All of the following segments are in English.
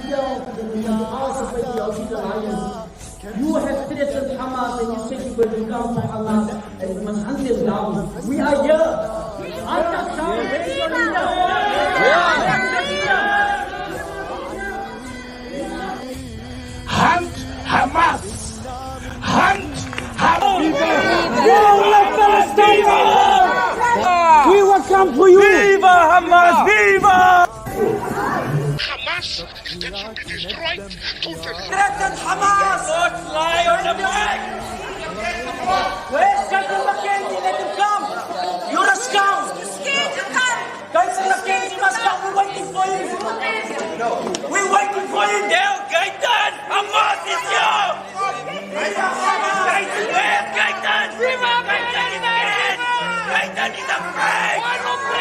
yourself and the House of Ideological Alliance, you have threatened Hamas and you said you were to come for Allah and you must hunt them down. We are here. Unpacks, where is your leader? Hunt Hamas! Hunt Hamas! We will come for you! Viva Hamas! Viva! Hamas is that should be destroyed totally. Threaten Hamas! Don't lie on the flag! Where's Captain Mackenzie? Let him come! You're a scum! Captain Mackenzie must come! We're waiting for you! We're waiting for you! Now, Gaetan! Hamas is here! Gaetan, where's Gaetan? Gaetan is dead! Gaetan is afraid!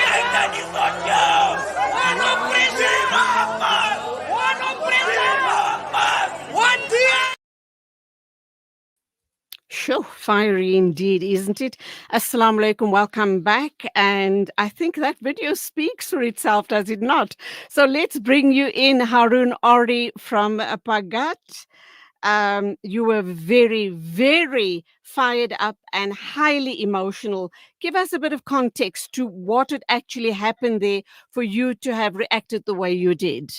Gaetan is not here! One oppression! Hamas! One oppression! Hamas! One day! Sure, fiery indeed, isn't it? Assalamu alaikum, welcome back. And I think that video speaks for itself, does it not? So let's bring you in, Haroon Orrie from Pagat. You were very, very fired up and highly emotional. Give us a bit of context to what had actually happened there for you to have reacted the way you did.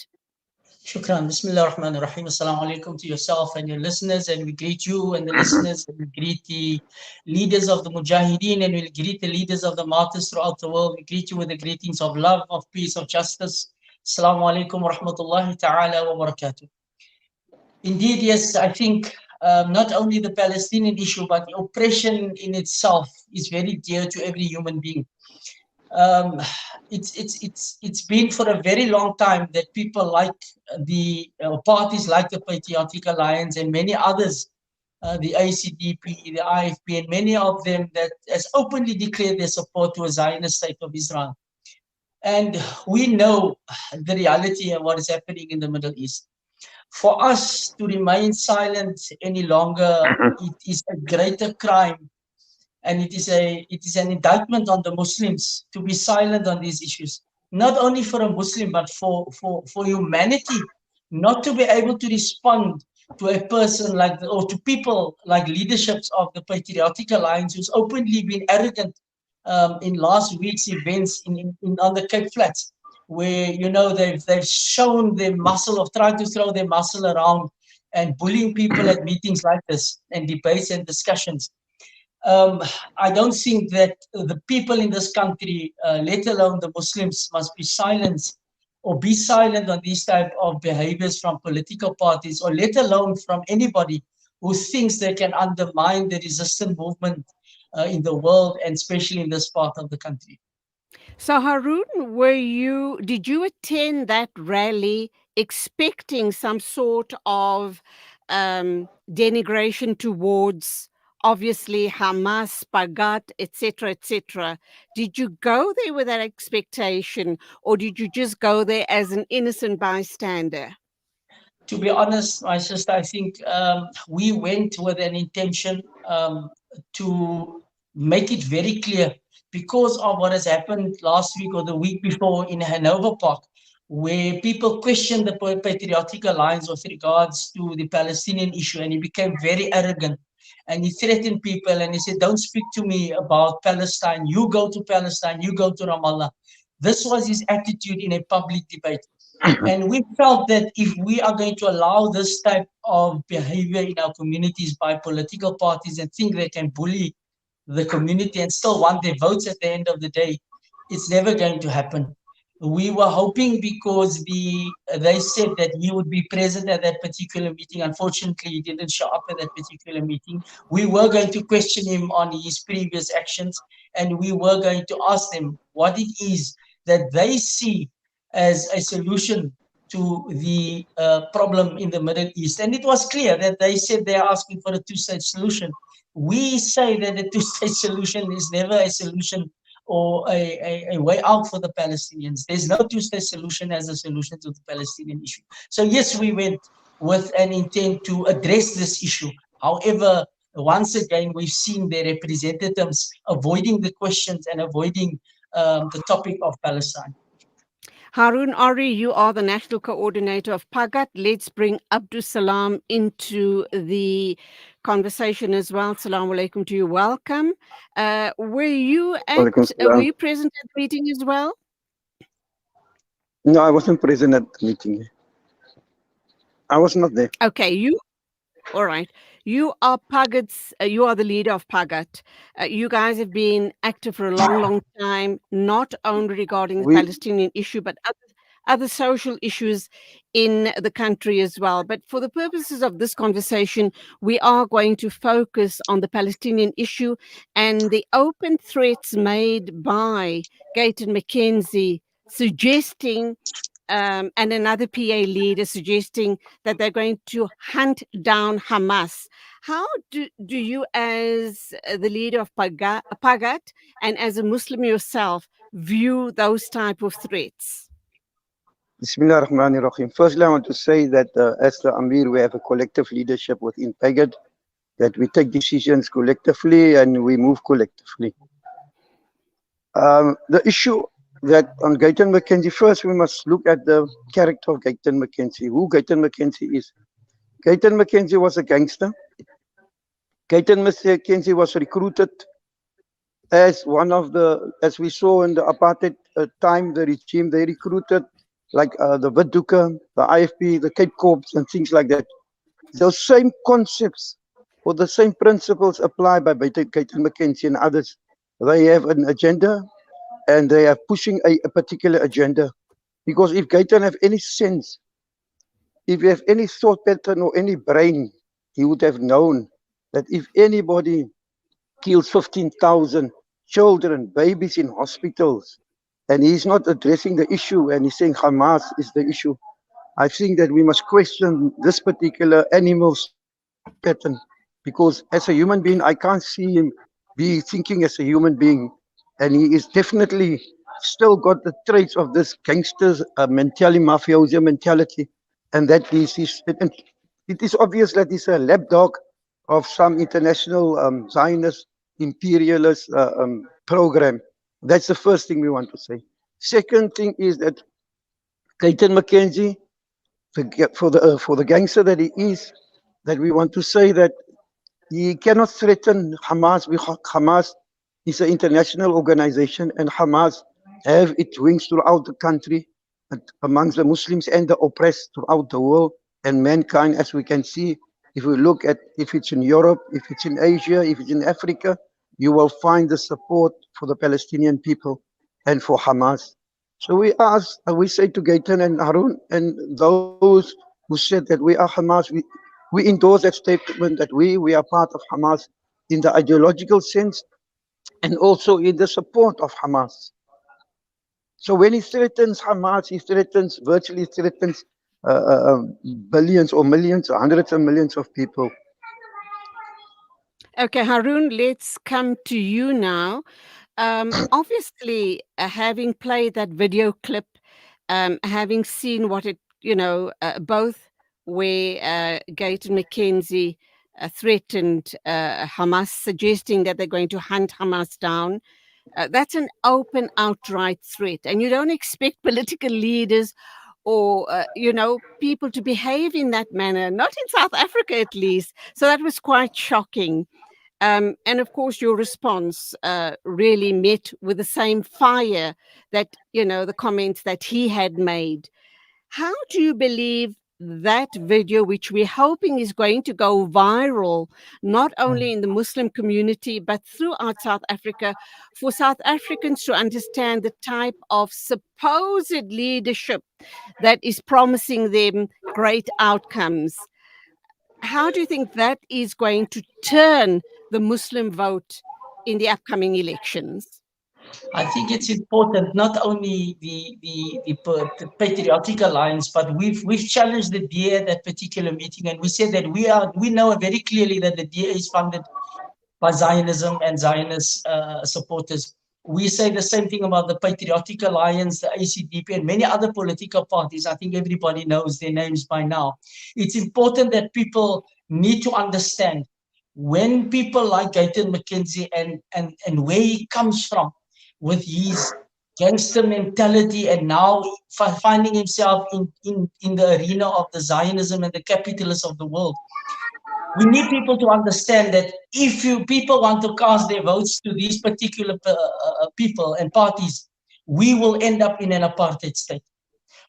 Shukran. Bismillah ar-Rahman ar-Rahim. Assalamu alaikum to yourself and your listeners, and we greet you and the listeners, and we greet the leaders of the Mujahideen, and we greet the leaders of the martyrs throughout the world. We greet you with the greetings of love, of peace, of justice. Assalamu alaikum wa rahmatullahi ta'ala wa barakatuh. Indeed, yes, I think not only the Palestinian issue, but the oppression in itself is very dear to every human being. It's been for a very long time that people like the parties like the Patriotic Alliance and many others, the ACDP, the IFP, and many of them that has openly declared their support to a Zionist state of Israel. And we know the reality of what is happening in the Middle East. For us to remain silent any longer, it is a greater crime. And it is an indictment on the Muslims to be silent on these issues. Not only for a Muslim, but for humanity, not to be able to respond to a person like, or to people like leaderships of the Patriotic Alliance who's openly been arrogant in last week's events on the Cape Flats, where, you know, they've shown their muscle of trying to throw their muscle around and bullying people at meetings like this and debates and discussions. I don't think that the people in this country, let alone the Muslims, must be silenced or be silent on these type of behaviors from political parties, or let alone from anybody who thinks they can undermine the resistance movement in the world, and especially in this part of the country. So Haroon, did you attend that rally expecting some sort of denigration towards obviously Hamas, Pagat, etc., etc.? Did you go there with that expectation, or did you just go there as an innocent bystander? To be honest, my sister, I think we went with an intention to make it very clear, because of what has happened last week or the week before in Hanover Park, where people questioned the Patriotic Alliance with regards to the Palestinian issue, and he became very arrogant. And he threatened people, and he said, don't speak to me about Palestine. You go to Palestine, you go to Ramallah. This was his attitude in a public debate. And we felt that if we are going to allow this type of behavior in our communities by political parties and think they can bully the community and still want their votes at the end of the day, it's never going to happen. We were hoping, because they said that he would be present at that particular meeting. Unfortunately, he didn't show up at that particular meeting. We were going to question him on his previous actions, and we were going to ask them what it is that they see as a solution to the problem in the Middle East. And it was clear that they said they're asking for a two-state solution. We say that a two-state solution is never a solution or a way out for the Palestinians. There's no two-state solution as a solution to the Palestinian issue. So yes, we went with an intent to address this issue. However, once again, we've seen their representatives avoiding the questions and avoiding the topic of Palestine. Haroon Orrie, you are the national coordinator of Pagat. Let's bring Abdus-Salaam into the conversation as well. Assalamu alaikum to you. Welcome. Were you Walaikum salam. present at the meeting as well? No, I wasn't present at the meeting. I was not there. Okay, all right. You are Pagat's, you are the leader of Pagat. You guys have been active for a long, long time, not only regarding the We Palestinian issue, but other social issues in the country as well. But for the purposes of this conversation, we are going to focus on the Palestinian issue and the open threats made by Gayton McKenzie suggesting and another PA leader suggesting that they're going to hunt down Hamas. How do you, as the leader of Pagat and as a Muslim yourself, view those type of threats? Bismillah ar-Rahman ar-Rahim. Firstly, I want to say that as the Amir, we have a collective leadership within Pagat, that we take decisions collectively and we move collectively. The issue that on Gayton McKenzie, first we must look at the character of Gayton McKenzie, who Gayton McKenzie is. Gayton McKenzie was a gangster. Gayton McKenzie was recruited as one of the, as we saw in the apartheid time, the regime, they recruited like the Witduka, the IFP, the Cape Corps and things like that. Those same concepts or the same principles apply by Gayton McKenzie and others. They have an agenda and they are pushing a particular agenda. Because if Gayton have any sense, if you have any thought pattern or any brain, he would have known that if anybody kills 15,000 children, babies in hospitals, and he's not addressing the issue and he's saying Hamas is the issue, I think that we must question this particular animal's pattern. Because as a human being, I can't see him be thinking as a human being. And he is definitely still got the traits of this gangster's mentality, mafioso mentality. And that it is obvious that he's a lapdog of some international Zionist imperialist program. That's the first thing we want to say. Second thing is that Gayton McKenzie, for the gangster that he is, that we want to say that he cannot threaten Hamas. Hamas is an international organization, and Hamas have its wings throughout the country, amongst the Muslims and the oppressed throughout the world and mankind, as we can see. If we look at, if it's in Europe, if it's in Asia, if it's in Africa, you will find the support for the Palestinian people and for Hamas. So we say to Gayton and Haroon and those who said that we are Hamas, we endorse that statement that we are part of Hamas in the ideological sense and also in the support of Hamas. So when he threatens Hamas, he virtually threatens billions or millions, or hundreds of millions of people. Okay, Haroon, let's come to you now. Obviously, having played that video clip, having seen what it, both where Gayton McKenzie threatened Hamas, suggesting that they're going to hunt Hamas down. That's an open, outright threat. And you don't expect political leaders or, people to behave in that manner, not in South Africa at least. So that was quite shocking. And of course, your response really met with the same fire that, the comments that he had made. How do you believe that video, which we're hoping is going to go viral, not only in the Muslim community, but throughout South Africa, for South Africans to understand the type of supposed leadership that is promising them great outcomes? How do you think that is going to turn the Muslim vote in the upcoming elections? I think it's important not only the Patriotic Alliance, but we've challenged the DA at that particular meeting, and we said that we know very clearly that the DA is funded by Zionism and Zionist supporters. We say the same thing about the Patriotic Alliance, the ACDP, and many other political parties. I think everybody knows their names by now. It's important that people need to understand when people like Gayton McKenzie and where he comes from with his gangster mentality, and now finding himself in the arena of the Zionism and the capitalists of the world. We need people to understand that if people want to cast their votes to these particular people and parties, we will end up in an apartheid state.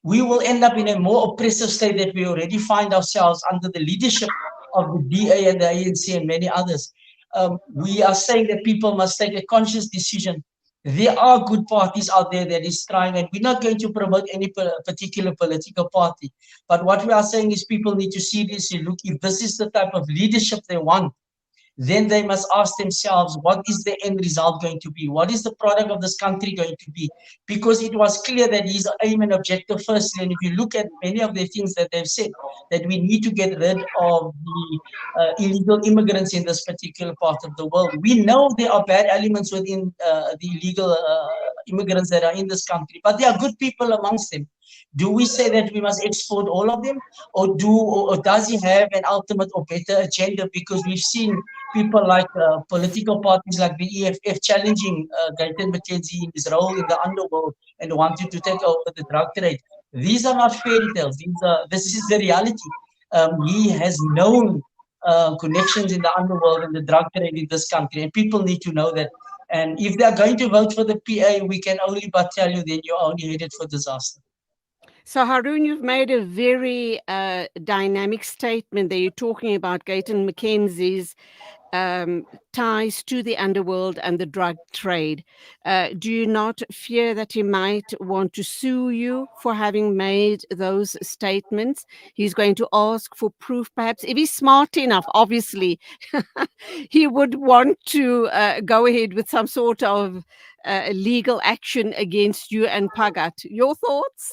We will end up in a more oppressive state that we already find ourselves under the leadership of the DA and the ANC and many others. We are saying that people must take a conscious decision. There are good parties out there that is trying, and we're not going to promote any particular political party. But what we are saying is people need to seriously look, if this is the type of leadership they want, then they must ask themselves, what is the end result going to be? What is the product of this country going to be? Because it was clear that his aim and objective firstly, and if you look at many of the things that they've said, that we need to get rid of the illegal immigrants in this particular part of the world. We know there are bad elements within the illegal immigrants that are in this country, but there are good people amongst them. Do we say that we must export all of them, or does he have an ultimate or better agenda? Because we've seen people like political parties like the EFF challenging Gayton McKenzie in his role in the underworld and wanting to take over the drug trade. These are not fairy tales. This is the reality. He has known connections in the underworld and the drug trade in this country, and people need to know that. And if they're going to vote for the PA, we can only but tell you then you're only headed for disaster. So, Haroon, you've made a very dynamic statement there. You're talking about Gayton McKenzie's ties to the underworld and the drug trade. Do you not fear that he might want to sue you for having made those statements? He's going to ask for proof, perhaps. If he's smart enough, obviously, he would want to go ahead with some sort of legal action against you and Pagat. Your thoughts?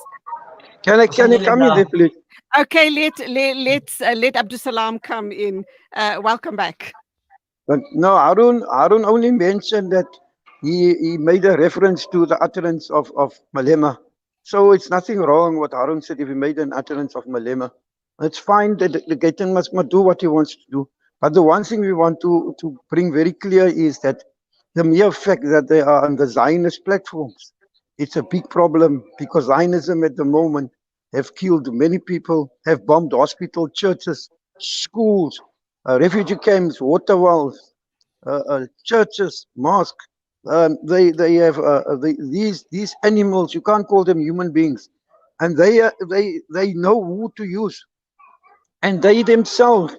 Can I come in there, please? Okay, let Abdus-Salaam come in. Welcome back. But no, Haroon only mentioned that he made a reference to the utterance of Malema. So it's nothing wrong what Haroon said if he made an utterance of Malema. It's fine that the Gayton must do what he wants to do. But the one thing we want to bring very clear is that the mere fact that they are on the Zionist platforms, it's a big problem, because Zionism at the moment have killed many people, have bombed hospitals, churches, schools, refugee camps, water wells, churches, mosques. They have these animals. You can't call them human beings, and they know who to use, and they themselves,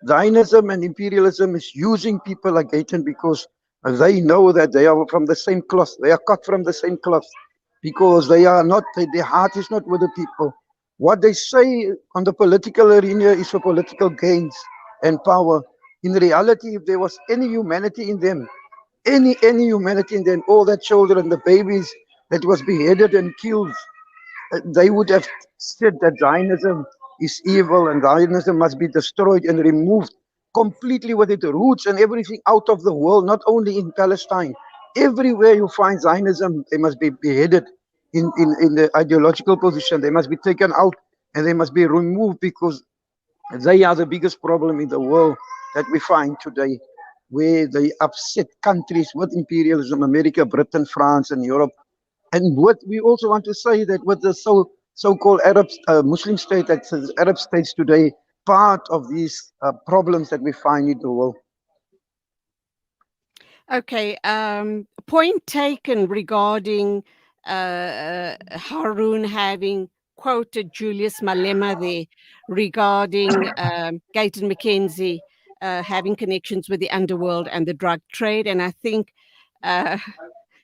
Zionism and imperialism, is using people like Gayton because they know that they are from the same cloth. They are cut from the same cloth because they are not. Their heart is not with the people. What they say on the political arena is for political gains and power. In reality, if there was any humanity in them, any humanity in them, all the children, the babies that was beheaded and killed, they would have said that Zionism is evil and Zionism must be destroyed and removed completely with its roots and everything out of the world, not only in Palestine. Everywhere you find Zionism, they must be beheaded in the ideological position. They must be taken out and they must be removed because they are the biggest problem in the world that we find today, where they upset countries with imperialism, America, Britain, France, and Europe. And what we also want to say that with the so-called Arab Muslim state, that Arab states today, part of these problems that we find in the world. Okay, point taken regarding Haroon having quoted Julius Malema there regarding Gayton McKenzie having connections with the underworld and the drug trade. And I think, and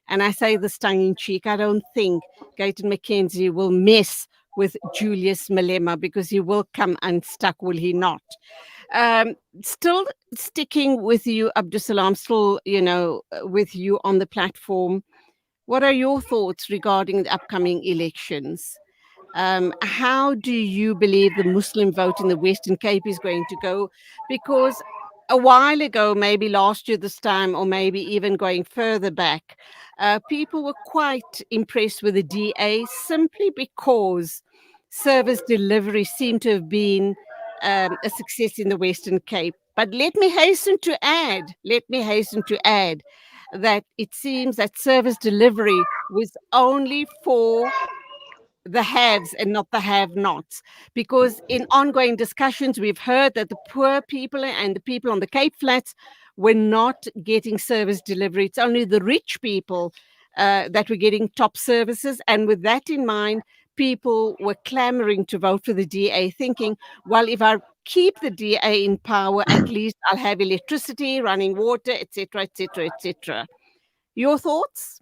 I say this tongue in cheek, I don't think Gayton McKenzie will mess with Julius Malema because he will come unstuck, will he not? Still sticking with you, Abdus-Salaam, still, with you on the platform. What are your thoughts regarding the upcoming elections? How do you believe the Muslim vote in the Western Cape is going to go? Because a while ago, maybe last year this time, or maybe even going further back, people were quite impressed with the DA simply because service delivery seemed to have been a success in the Western Cape. But let me hasten to add, that it seems that service delivery was only for the haves and not the have-nots. Because in ongoing discussions, we've heard that the poor people and the people on the Cape Flats were not getting service delivery. It's only the rich people that were getting top services. And with that in mind, people were clamoring to vote for the DA, thinking, well, if I keep the DA in power, at least I'll have electricity, running water, etc., etc., etc. Your thoughts?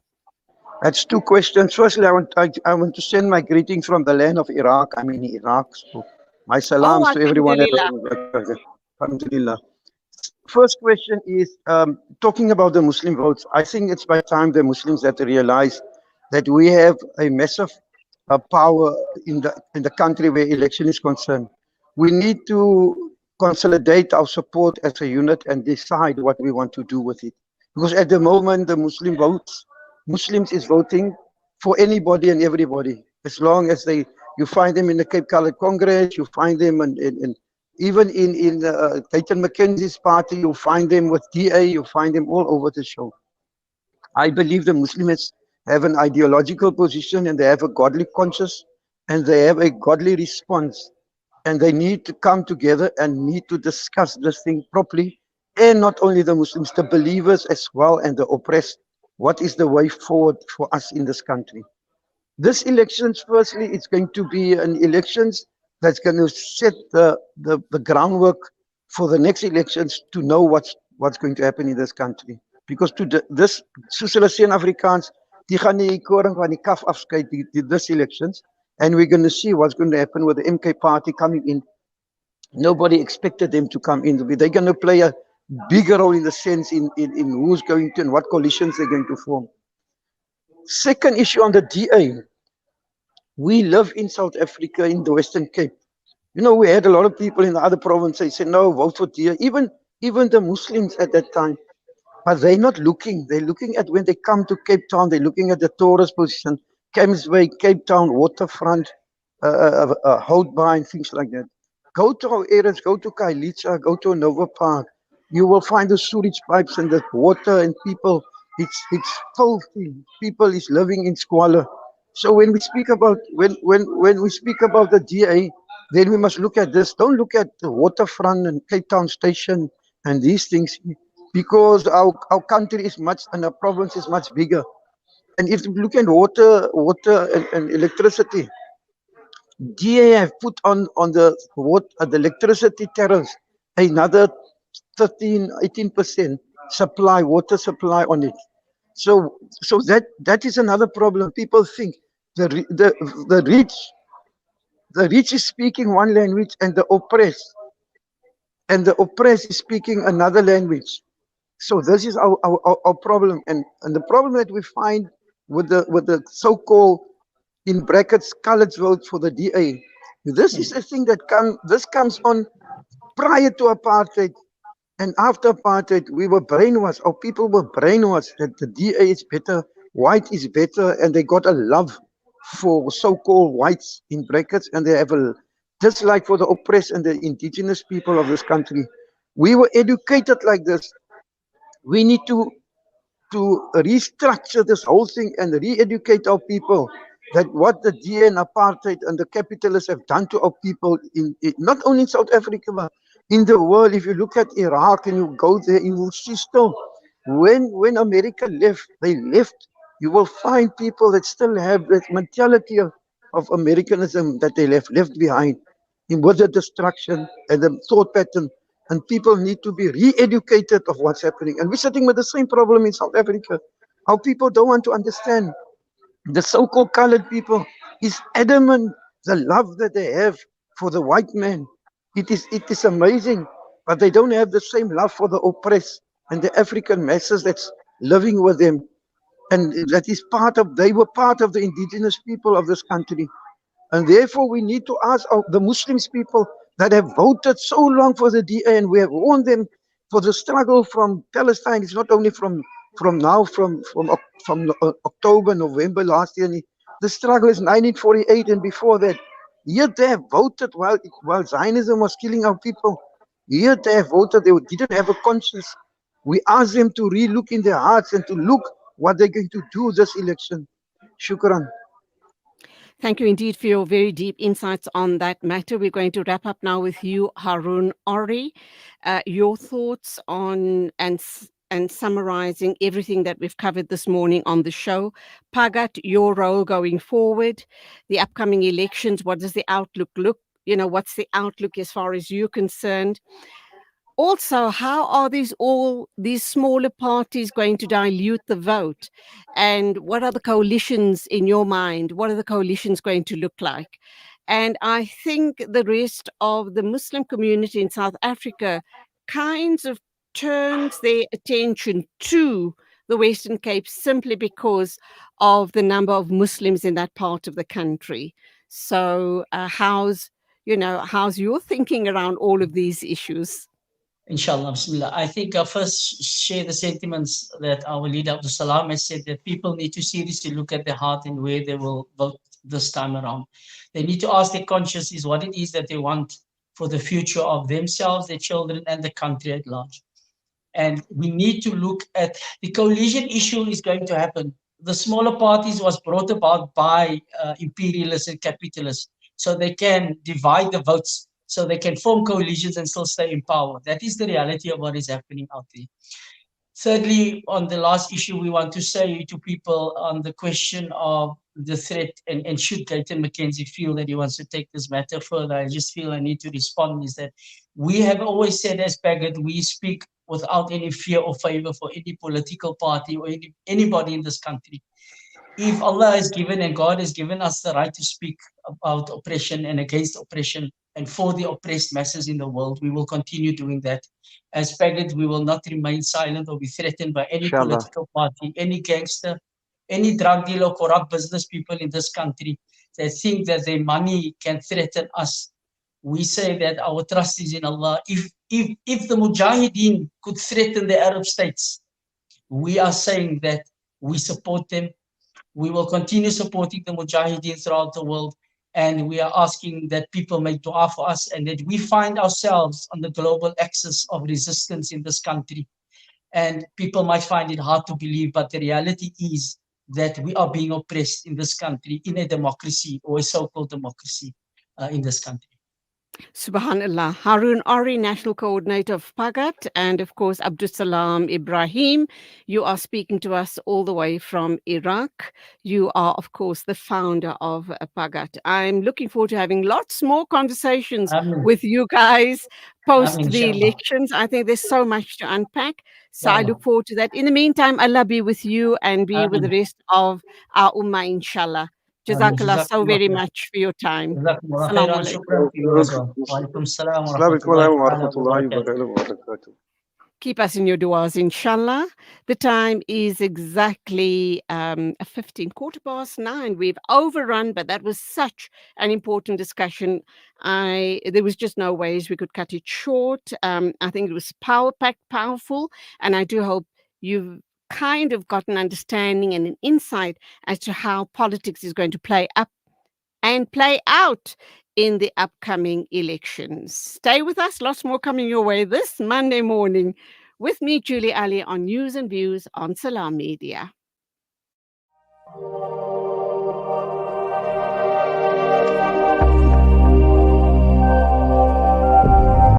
That's two questions. Firstly, I want to send my greetings from the land of Iraq. I'm in Iraq. So my Oh, salams to everyone. alhamdulillah. Alhamdulillah. First question is talking about the Muslim votes. I think it's by time the Muslims that realize that we have a massive power in the country where election is concerned. We need to consolidate our support as a unit and decide what we want to do with it. Because at the moment, the Muslims is voting for anybody and everybody. As long as you find them in the Cape Colored Congress, you find them even in Clayton McKenzie's party, you find them with DA, you find them all over the show. I believe the Muslims have an ideological position and they have a godly conscience and they have a godly response. And they need to come together and need to discuss this thing properly. And not only the Muslims, the believers as well and the oppressed. What is the way forward for us in this country? This elections, firstly, it's going to be an elections that's going to set the groundwork for the next elections to know what's going to happen in this country. Because this, soos hulle sê in Afrikaans, die gaan die koring van die kaf afskei this elections, and we're going to see what's going to happen with the MK party coming in. Nobody expected them to come in. They're going to play a bigger role in the sense in who's going to and what coalitions they're going to form. Second issue on the DA. We live in South Africa, in the Western Cape. You know, we had a lot of people in the other provinces say, no, vote for DA. Even the Muslims at that time. But they're not looking. They're looking at when they come to Cape Town, they're looking at the tourist position, Camsway, Cape Town, waterfront, Houtbaai, and things like that. Go to our areas, go to Kailicha, go to Nova Park. You will find the sewage pipes and the water and people. It's filthy. People is living in squalor. So when we speak about when we speak about the DA, then we must look at this. Don't look at the waterfront and Cape Town station and these things, because our country is much and our province is much bigger. And if you look at water and electricity, DA have put on the electricity tariffs another 13-18% supply, water supply on it. So that is another problem. People think the rich is speaking one language and the oppressed is speaking another language. So this is our problem, and the problem that we find with the so-called, in brackets, colored votes for the DA. This is the thing that comes on prior to apartheid and after apartheid. We were brainwashed. Our people were brainwashed that the DA is better, white is better, and they got a love for so-called whites in brackets, and they have a dislike for the oppressed and the indigenous people of this country. We were educated like this. We need to restructure this whole thing and re-educate our people that what the DA and apartheid and the capitalists have done to our people, not only in South Africa, but in the world. If you look at Iraq and you go there, you will see still, when America left, they left, you will find people that still have that mentality of Americanism that they left behind with the destruction and the thought pattern. And people need to be re-educated of what's happening. And we're sitting with the same problem in South Africa. Our people don't want to understand. The so-called colored people is adamant, the love that they have for the white man. It is amazing, but they don't have the same love for the oppressed and the African masses that's living with them. And that is they were part of the indigenous people of this country. And therefore we need to ask the Muslims people that have voted so long for the DA, and we have warned them for the struggle from Palestine. It's not only from October, November last year. The struggle is 1948 and before that. Yet they have voted while Zionism was killing our people. Yet they have voted. They didn't have a conscience. We ask them to re-look in their hearts and to look what they're going to do this election. Shukran. Thank you indeed for your very deep insights on that matter. We're going to wrap up now with you, Haroon Orrie. Your thoughts on and summarizing everything that we've covered this morning on the show. Pagat, your role going forward, the upcoming elections, what does the outlook look? What's the outlook as far as you're concerned? Also, how are these smaller parties going to dilute the vote? And what are the coalitions in your mind? What are the coalitions going to look like? And I think the rest of the Muslim community in South Africa kinds of turns their attention to the Western Cape simply because of the number of Muslims in that part of the country. So how's your thinking around all of these issues? Inshallah, bismillah. I think I'll first share the sentiments that our leader Abdus-Salaam has said, that people need to seriously look at their heart and where they will vote this time around. They need to ask their conscience is what it is that they want for the future of themselves, their children, and the country at large. And we need to look at the coalition issue is going to happen. The smaller parties was brought about by imperialists and capitalists, so they can divide the votes, so they can form coalitions and still stay in power. That is the reality of what is happening out there. Thirdly, on the last issue, we want to say to people on the question of the threat, and should Gayton McKenzie feel that he wants to take this matter further, I just feel I need to respond, is that we have always said as Pagat, we speak without any fear or favor for any political party or anybody in this country. If Allah has given and God has given us the right to speak about oppression and against oppression and for the oppressed masses in the world, we will continue doing that. As Pagat, we will not remain silent or be threatened by any Inshallah. political party, any gangster, any drug dealer, corrupt business people in this country that think that their money can threaten us. We say that our trust is in Allah. If the Mujahideen could threaten the Arab states, we are saying that we support them. We will continue supporting the Mujahideen throughout the world. And we are asking that people make dua for us and that we find ourselves on the global axis of resistance in this country. And people might find it hard to believe, but the reality is that we are being oppressed in this country, in a democracy or a so-called democracy in this country. Subhanallah. Haroon Orrie, National Coordinator of Pagat, and of course, Abdus-Salaam Ebrahim. You are speaking to us all the way from Iraq. You are, of course, the founder of Pagat. I'm looking forward to having lots more conversations with you guys post the elections. I think there's so much to unpack. So I look forward to that. In the meantime, Allah be with you and be with the rest of our Ummah, inshallah. Jazakallah so very much for your time. Assalamu alaikum. Keep us in your du'as, inshallah. The time is exactly 9:15. We've overrun, but that was such an important discussion. There was just no ways we could cut it short. I think it was power-packed, powerful, and I do hope you've kind of got an understanding and an insight as to how politics is going to play up and play out in the upcoming elections. Stay with us. Lots more coming your way this Monday morning with me, Julie Ali, on News and Views on Salaam Media.